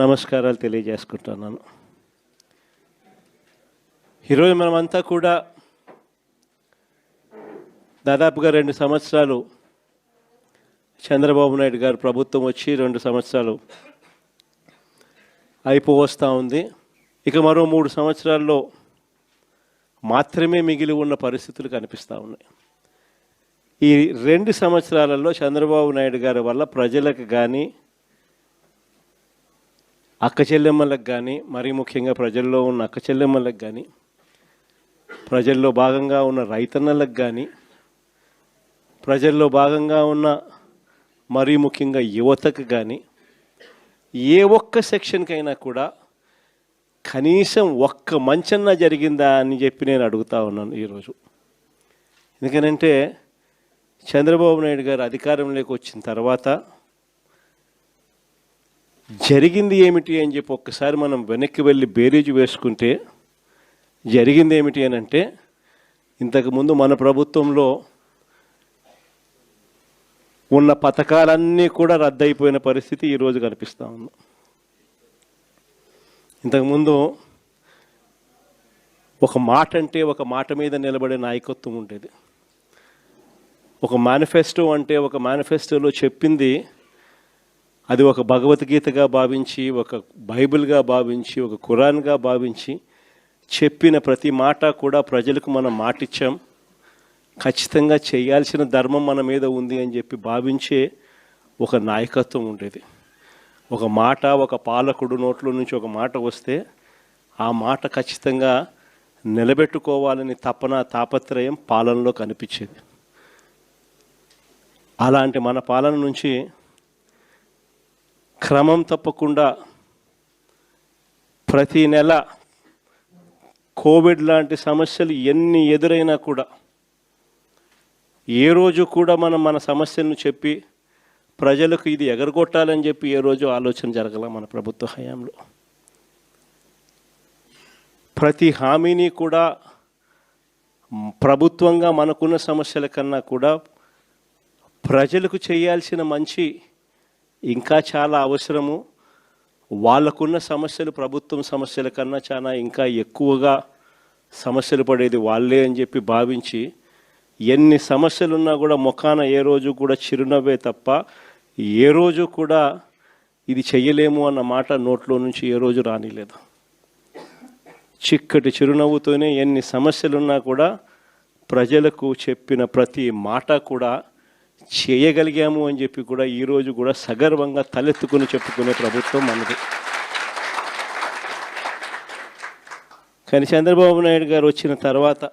నమస్కారాలు తెలియజేసుకుంటున్నాను. ఈరోజు మనమంతా కూడా దాదాపుగా 2 సంవత్సరాలు చంద్రబాబు నాయుడు గారు ప్రభుత్వం వచ్చి 2 సంవత్సరాలు అయిపోవస్తూ ఉంది. ఇక మరో 3 సంవత్సరాల్లో మాత్రమే మిగిలి ఉన్న పరిస్థితులు కనిపిస్తూ ఉన్నాయి. ఈ 2 సంవత్సరాలలో చంద్రబాబు నాయుడు గారి వల్ల ప్రజలకు కానీ, అక్క చెల్లెమ్మలకు కానీ, మరీ ముఖ్యంగా ప్రజల్లో ఉన్న అక్క చెల్లెమ్మలకు కానీ, ప్రజల్లో భాగంగా ఉన్న రైతన్నలకు కానీ, ప్రజల్లో భాగంగా ఉన్న మరీ ముఖ్యంగా యువతకు కానీ, ఏ ఒక్క సెక్షన్కైనా కూడా కనీసం ఒక్క మంచన్నా జరిగిందా అని చెప్పి నేను అడుగుతా ఉన్నాను ఈరోజు. ఎందుకనంటే చంద్రబాబు నాయుడు గారు అధికారంలోకి వచ్చిన తర్వాత జరిగింది ఏమిటి అని చెప్పి ఒక్కసారి మనం వెనక్కి వెళ్ళి బేరీజు వేసుకుంటే జరిగింది ఏమిటి అని అంటే, ఇంతకుముందు మన ప్రభుత్వంలో ఉన్న పథకాలన్నీ కూడా రద్దయిపోయిన పరిస్థితి ఈరోజు కనిపిస్తూ ఉంది. ఇంతకుముందు ఒక మాట అంటే ఒక మాట మీద నిలబడే నాయకత్వం ఉండేది. ఒక మేనిఫెస్టో అంటే ఒక మేనిఫెస్టోలో చెప్పింది అది ఒక భగవద్గీతగా భావించి, ఒక బైబిల్గా భావించి, ఒక ఖురాన్గా భావించి చెప్పిన ప్రతి మాట కూడా ప్రజలకు మనం మాటిచ్చాం, ఖచ్చితంగా చేయాల్సిన ధర్మం మన మీద ఉంది అని చెప్పి భావించే ఒక నాయకత్వం ఉండేది. ఒక మాట, ఒక పాలకుడు నోట్లో నుంచి ఒక మాట వస్తే ఆ మాట ఖచ్చితంగా నిలబెట్టుకోవాలని తపన, తాపత్రయం పాలనలో కనిపించేది. అలాంటి మన పాలన నుంచి క్రమం తప్పకుండా ప్రతి నెల కోవిడ్ లాంటి సమస్యలు ఎన్ని ఎదురైనా కూడా ఏ రోజు కూడా మనం మన సమస్యలను చెప్పి ప్రజలకు ఇది ఎగరగొట్టాలని చెప్పి ఏ రోజు ఆలోచన జరగల మన ప్రభుత్వ హయాంలో. ప్రతి హామీని కూడా ప్రభుత్వంగా మనకున్న సమస్యల కన్నా కూడా ప్రజలకు చేయాల్సిన మంచి ఇంకా చాలా అవసరము. వాళ్ళకున్న సమస్యలు ప్రభుత్వం సమస్యల కన్నా చాలా ఇంకా ఎక్కువగా సమస్యలు పడేది వాళ్ళే అని చెప్పి భావించి ఎన్ని సమస్యలున్నా కూడా ముఖాన ఏ రోజు కూడా చిరునవ్వే తప్ప ఏ రోజు కూడా ఇది చెయ్యలేము అన్న మాట నోట్లో నుంచి ఏ రోజు రానిలేదు. చిక్కటి చిరునవ్వుతోనే ఎన్ని సమస్యలున్నా కూడా ప్రజలకు చెప్పిన ప్రతి మాట కూడా చేయగలిగాము అని చెప్పి కూడా ఈరోజు కూడా సగర్వంగా తలెత్తుకుని చెప్పుకునే ప్రభుత్వం మనది. కానీ చంద్రబాబు నాయుడు గారు వచ్చిన తర్వాత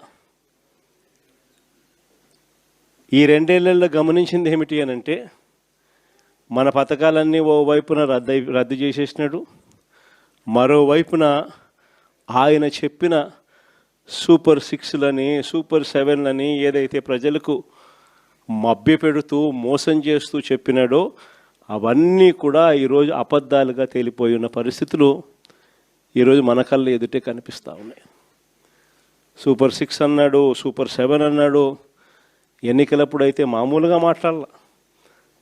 ఈ 2 ఏళ్లలో గమనించింది ఏమిటి అని అంటే, మన పథకాలన్నీ ఓవైపున రద్దు చేసేసినాడు, మరోవైపున ఆయన చెప్పిన సూపర్ 6లని, సూపర్ 7లని ఏదైతే ప్రజలకు మభ్యపెడుతూ మోసం చేస్తూ చెప్పినాడో అవన్నీ కూడా ఈరోజు అబద్ధాలుగా తేలిపోయి ఉన్న పరిస్థితులు ఈరోజు మన కళ్ళ ఎదుటే కనిపిస్తూ ఉన్నాయి. సూపర్ 6 అన్నాడు, సూపర్ 7 అన్నాడు. ఎన్నికలప్పుడు అయితే మామూలుగా మాట్లాడాల.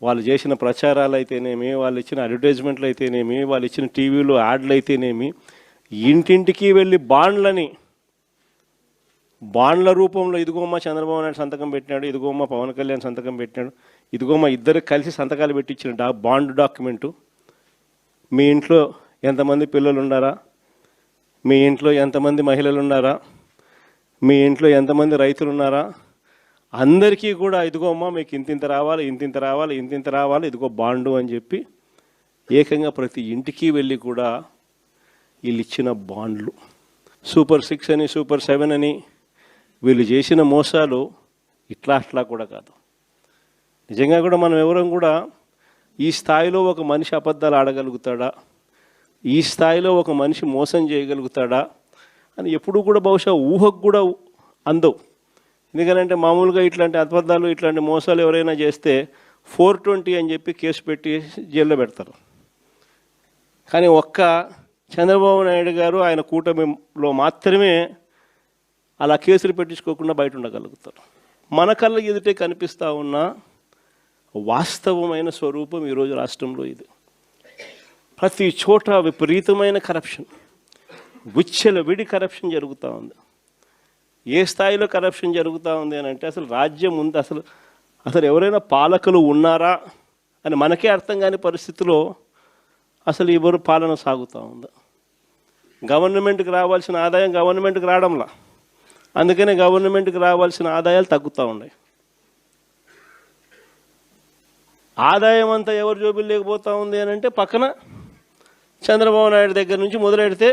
వాళ్ళు చేసిన ప్రచారాలు అయితేనేమి, వాళ్ళు ఇచ్చిన అడ్వర్టైజ్మెంట్లు అయితేనేమి, వాళ్ళు ఇచ్చిన టీవీలో యాడ్లు అయితేనేమి, ఇంటింటికి వెళ్ళి బాండ్ల రూపంలో ఇదిగోమ్మ చంద్రబాబు నాయుడు సంతకం పెట్టినాడు, ఇదిగోమ్మ పవన్ కళ్యాణ్ సంతకం పెట్టినాడు, ఇదిగోమ్మ ఇద్దరు కలిసి సంతకాలు పెట్టించిన బాండ్ డాక్యుమెంటు. మీ ఇంట్లో ఎంతమంది పిల్లలు ఉన్నారా, మీ ఇంట్లో ఎంతమంది మహిళలు ఉన్నారా, మీ ఇంట్లో ఎంతమంది రైతులు ఉన్నారా, అందరికీ కూడా ఇదిగోమ్మ మీకు ఇంతింత రావాలి, ఇంతింత రావాలి, ఇంతింత రావాలి, ఇదిగో బాండు అని చెప్పి ఏకంగా ప్రతి ఇంటికి వెళ్ళి కూడా వీళ్ళు ఇచ్చిన బాండ్లు. సూపర్ 6 అని, సూపర్ 7 అని వీళ్ళు చేసిన మోసాలు అట్లా కూడా కాదు. నిజంగా కూడా మనం ఎవరం కూడా ఈ స్థాయిలో ఒక మనిషి అబద్ధాలు ఆడగలుగుతాడా, ఈ స్థాయిలో ఒక మనిషి మోసం చేయగలుగుతాడా అని ఎప్పుడూ కూడా బహుశా ఊహకు కూడా అందవు. ఎందుకనంటే మామూలుగా ఇట్లాంటి అబద్ధాలు, ఇట్లాంటి మోసాలు ఎవరైనా చేస్తే 420 అని చెప్పి కేసు పెట్టి జైల్లో పెడతారు. కానీ ఒక్క చంద్రబాబు నాయుడు గారు ఆయన కూటమిలో మాత్రమే అలా కేసులు పెట్టించుకోకుండా బయట ఉండగలుగుతారు. మన కళ్ళ ఎదుటే కనిపిస్తూ ఉన్న వాస్తవమైన స్వరూపం ఈరోజు రాష్ట్రంలో ఇది. ప్రతి చోట విపరీతమైన కరప్షన్, విచ్చలవిడి కరప్షన్ జరుగుతూ ఉంది. ఏ స్థాయిలో కరప్షన్ జరుగుతూ ఉంది అని అంటే అసలు రాజ్యం ఉంది, అసలు ఎవరైనా పాలకులు ఉన్నారా అని మనకే అర్థం కాని పరిస్థితిలో అసలు ఎవరు పాలన సాగుతూ ఉంది. గవర్నమెంట్కి రావాల్సిన ఆదాయం గవర్నమెంట్కి రావడంలా, అందుకనే గవర్నమెంట్కి రావాల్సిన ఆదాయాలు తగ్గుతూ ఉన్నాయి. ఆదాయం అంతా ఎవరు జోబులు లేకపోతూ ఉంది అని అంటే పక్కన చంద్రబాబు నాయుడు దగ్గర నుంచి మొదలెడితే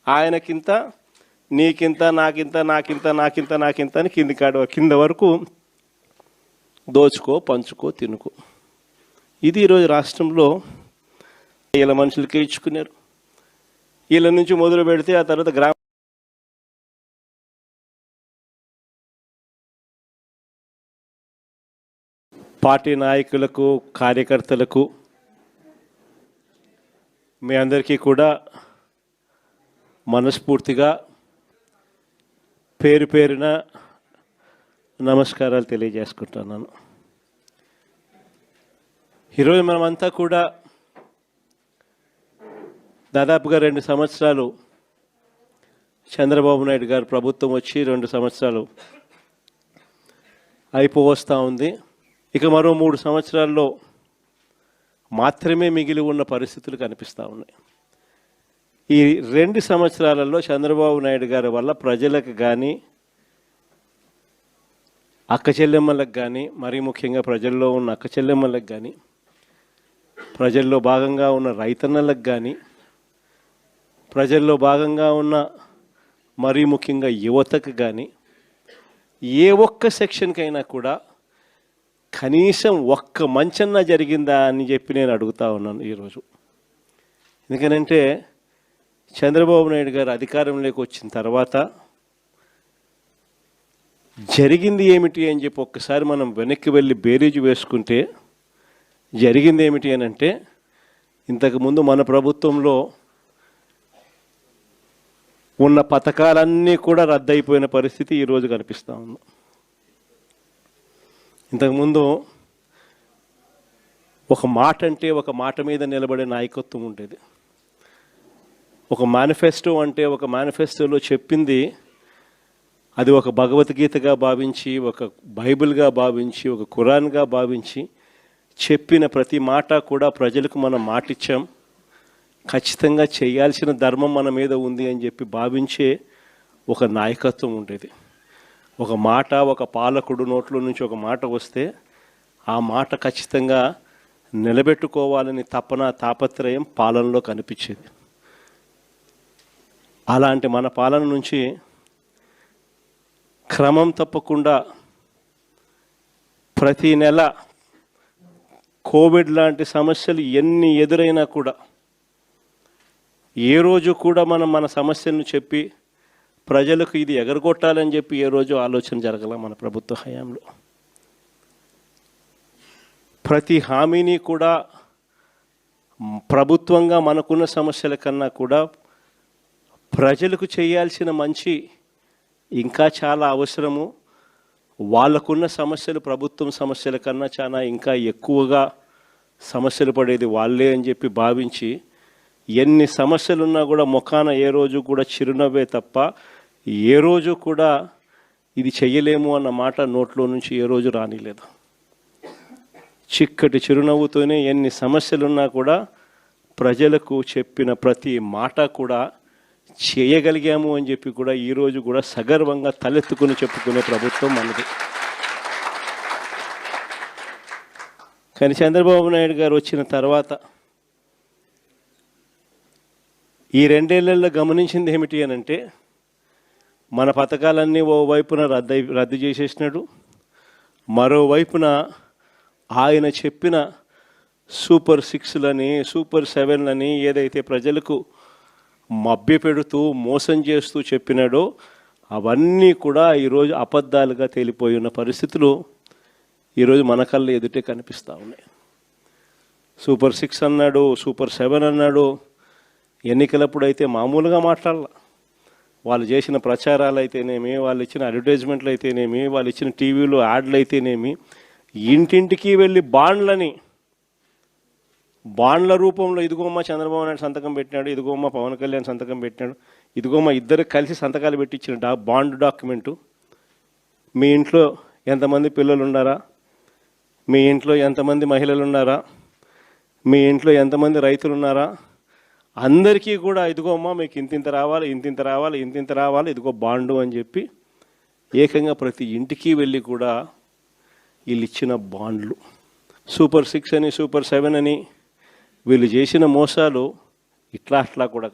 ఆయనకింత, నీకింత, నాకింత, నాకింత, నాకింత, నాకింత అని కింద వరకు దోచుకో, పంచుకో, తినుకో. ఇది ఈరోజు రాష్ట్రంలో వీళ్ళ మనుషులకే ఇచ్చుకున్నారు. వీళ్ళ నుంచి మొదలు పెడితే ఆ తర్వాత గ్రామ పార్టీ నాయకులకు, కార్యకర్తలకు, మీ అందరికీ కూడా మనస్ఫూర్తిగా పేరు పేరున నమస్కారాలు తెలియజేసుకుంటున్నాను. ఈరోజు మనమంతా కూడా దాదాపుగా 2 సంవత్సరాలు చంద్రబాబు నాయుడు గారు ప్రభుత్వం వచ్చి 2 సంవత్సరాలు అయిపోవస్తూ ఉంది. ఇక మరో 3 సంవత్సరాల్లో మాత్రమే మిగిలి ఉన్న పరిస్థితులు కనిపిస్తూ ఉన్నాయి. ఈ 2 సంవత్సరాలలో చంద్రబాబు నాయుడు గారి వల్ల ప్రజలకు కానీ, అక్క చెల్లెమ్మలకు కానీ, మరీ ముఖ్యంగా ప్రజల్లో ఉన్న అక్క చెల్లెమ్మలకు కానీ, ప్రజల్లో భాగంగా ఉన్న రైతన్నలకు కానీ, ప్రజల్లో భాగంగా ఉన్న మరీ ముఖ్యంగా యువతకు కానీ, ఏ ఒక్క సెక్షన్కైనా కూడా కనీసం ఒక్క మంచన్నా జరిగిందా అని చెప్పి నేను అడుగుతా ఉన్నాను ఈరోజు. ఎందుకనంటే చంద్రబాబు నాయుడు గారు అధికారంలోకి వచ్చిన తర్వాత జరిగింది ఏమిటి అని చెప్పి ఒక్కసారి మనం వెనక్కి వెళ్ళి బేరీజు వేసుకుంటే జరిగింది ఏమిటి అని అంటే, ఇంతకుముందు మన ప్రభుత్వంలో ఉన్న పథకాలన్నీ కూడా రద్దయిపోయిన పరిస్థితి ఈరోజు కనిపిస్తూ ఉంది. ఇంతకుముందు ఒక మాట అంటే ఒక మాట మీద నిలబడే నాయకత్వం ఉండేది. ఒక మేనిఫెస్టో అంటే ఒక మేనిఫెస్టోలో చెప్పింది అది ఒక భగవద్గీతగా భావించి, ఒక బైబిల్గా భావించి, ఒక ఖురాన్గా భావించి చెప్పిన ప్రతి మాట కూడా ప్రజలకు మనం మాటిచ్చాం, ఖచ్చితంగా చేయాల్సిన ధర్మం మన మీద ఉంది అని చెప్పి భావించే ఒక నాయకత్వం ఉండేది. ఒక మాట, ఒక పాలకుడు నోట్లో నుంచి ఒక మాట వస్తే ఆ మాట ఖచ్చితంగా నిలబెట్టుకోవాలని తపన, తాపత్రయం పాలనలో కనిపించేది. అలాంటి మన పాలన నుంచి క్రమం తప్పకుండా ప్రతి నెల కోవిడ్ లాంటి సమస్యలు ఎన్ని ఎదురైనా కూడా ఏ రోజు కూడా మనం మన సమస్యలను చెప్పి ప్రజలకు ఇది ఎగరగొట్టాలని చెప్పి ఏ రోజు ఆలోచన జరగల మన ప్రభుత్వ హయాంలో. ప్రతి హామీని కూడా ప్రభుత్వంగా మనకున్న సమస్యల కన్నా కూడా ప్రజలకు చేయాల్సిన మంచి ఇంకా చాలా అవసరము. వాళ్ళకున్న సమస్యలు ప్రభుత్వం సమస్యల కన్నా చాలా ఇంకా ఎక్కువగా సమస్యలు పడేది వాళ్ళే అని చెప్పి భావించి ఎన్ని సమస్యలున్నా కూడా ముఖాన ఏ రోజు కూడా చిరునవ్వే తప్ప ఏ రోజు కూడా ఇది చెయ్యలేము అన్న మాట నోట్లో నుంచి ఏ రోజు రానిలేదు. చిక్కటి చిరునవ్వుతోనే ఎన్ని సమస్యలున్నా కూడా ప్రజలకు చెప్పిన ప్రతి మాట కూడా చేయగలిగాము అని చెప్పి కూడా ఈరోజు కూడా సగర్వంగా తలెత్తుకుని చెప్పుకునే ప్రభుత్వం మనది. కానీ చంద్రబాబు నాయుడు గారు వచ్చిన తర్వాత ఈ 2 ఏళ్లలో గమనించింది ఏమిటి అని అంటే, మన పథకాలన్నీ ఓవైపున రద్దు చేసేసినాడు, మరోవైపున ఆయన చెప్పిన సూపర్ 6లని, సూపర్ 7లని ఏదైతే ప్రజలకు మభ్యపెడుతూ మోసం చేస్తూ చెప్పినాడో అవన్నీ కూడా ఈరోజు అబద్ధాలుగా తేలిపోయి ఉన్న పరిస్థితులు ఈరోజు మన కళ్ళ ఎదుటే కనిపిస్తూ ఉన్నాయి. సూపర్ 6 అన్నాడు, సూపర్ 7 అన్నాడు. ఎన్నికలప్పుడు అయితే మామూలుగా మాట్లాడాల. వాళ్ళు చేసిన ప్రచారాలు అయితేనేమి, వాళ్ళు ఇచ్చిన అడ్వర్టైజ్మెంట్లు అయితేనేమి, వాళ్ళు ఇచ్చిన టీవీలో యాడ్లు అయితేనేమి, ఇంటింటికి వెళ్ళి బాండ్లని బాండ్ల రూపంలో ఇదిగోమ్మ చంద్రబాబు నాయుడు సంతకం పెట్టినాడు, ఇదిగోమ్మ పవన్ కళ్యాణ్ సంతకం పెట్టినాడు, ఇదిగోమ్మ ఇద్దరు కలిసి సంతకాలు పెట్టించిన బాండ్ డాక్యుమెంటు. మీ ఇంట్లో ఎంతమంది పిల్లలు ఉన్నారా, మీ ఇంట్లో ఎంతమంది మహిళలు ఉన్నారా, మీ ఇంట్లో ఎంతమంది రైతులు ఉన్నారా, అందరికీ కూడా ఇదిగోమ్మ మీకు ఇంతింత రావాలి, ఇంతింత రావాలి, ఇంతింత రావాలి, ఇదిగో బాండు అని చెప్పి ఏకంగా ప్రతి ఇంటికి వెళ్ళి కూడా వీళ్ళు ఇచ్చిన బాండ్లు. సూపర్ 6 అని, సూపర్ 7 అని వీళ్ళు చేసిన మోసాలు ఇట్లా అట్లా కూడా